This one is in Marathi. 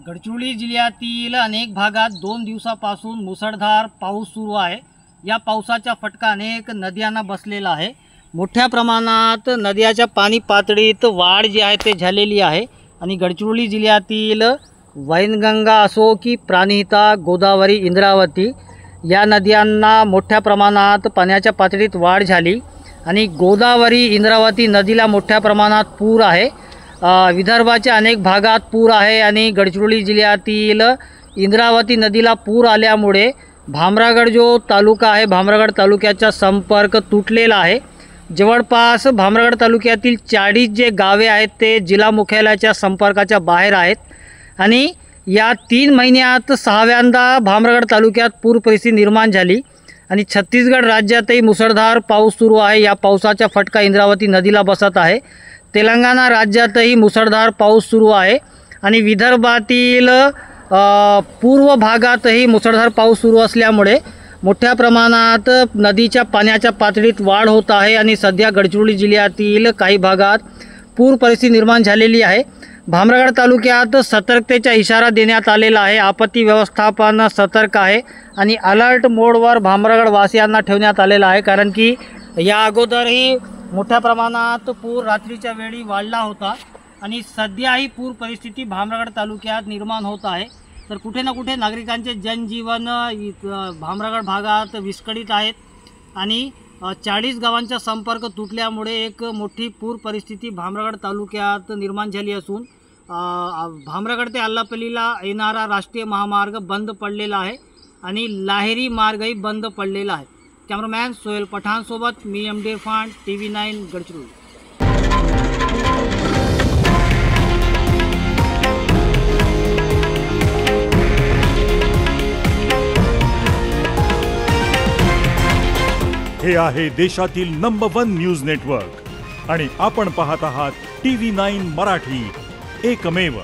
गडचिरोली जिल्ह्यातील अनेक भागात 2 दिवसापासून मुसळधार पाऊस सुरू आहे। या पावसाचा फटका अनेक नद्यांना बसलेला आहे। मोठ्या प्रमाणात नद्याच्या पाणी पातळीत वाढ जी आहे ते झालेली आहे आणि गडचिरोली जिल्ह्यातील वैनगंगा असो की प्राणहिता, गोदावरी, इंद्रावती या नद्यांना मोठ्या प्रमाणात पाण्याच्या पातळीत वाढ झाली आणि गोदावरी, इंद्रावती नदीला मोठ्या प्रमाणात पूर आहे। विदर्भाच्या अनेक भागात पूर आहे आणि गडचिरोली जिल्ह्यातील इंद्रावती नदीला पूर आल्यामुळे भामरागड जो तालुका आहे, भामरागड तालुक्याचा संपर्क तुटलेला आहे। जवळपास भामरागड तालुक्यातील 40 जे गावे आहेत ते जिल्हा मुख्यालयाच्या संपर्काच्या बाहेर आहेत आणि या 3 महिन्यात 6व्यांदा भामरागड तालुक्यात पूर परिस्थिती निर्माण झाली आणि छत्तीसगड राज्यातही मुसळधार पाऊस सुरू आहे। या पावसाचा फटका इंद्रावती नदीला बसत आहे। तेलंगणा राज्यातही मुसळधार पाऊस सुरू आहे आणि विदर्भातील पूर्व भागातही मुसळधार पाऊस सुरू असल्यामुळे मोठ्या प्रमाणात नदीच्या पाण्याच्या पातळीत वाढ होत आहे आणि सध्या गडचिरोली जिल्ह्यातील काही भागात पूर परिस्थिती निर्माण झालेली आहे। भामरागड तालुक्यात सतर्कतेचा इशारा देण्यात आलेला आहे। आपत्ती व्यवस्थापन सतर्क आहे आणि अलर्ट मोडवर भामरागड वासियांना ठेवण्यात आलेला आहे, कारण की या अगोदरही मोठ्या प्रमाणात पूर रात्रीच्या वेळी वाढला होता आणि सध्याही पूर परिस्थिती भामरागड तालुक्यात निर्माण होत आहे। तर कुठे ना कुठे नागरिकांचे जनजीवन भामरागड भागात विस्कळीत आहेत आणि 40 गावांचा संपर्क तुटल्यामुळे एक मोठी पूर परिस्थिती भामरागड तालुक्यात निर्माण झाली असून भामरागड ते अल्लापल्लीला येणारा राष्ट्रीय महामार्ग बंद पडलेला आहे आणि लाहेरी मार्गही बंद पडलेला आहे। कॅमेरामॅन सोहेल पठाण सोबत मी M D Irfan, TV9 Gadchiroli. हे आहे देशातील नंबर 1 न्यूज नेटवर्क आणि आपण पाहत आहात TV9 मराठी, एकमेव।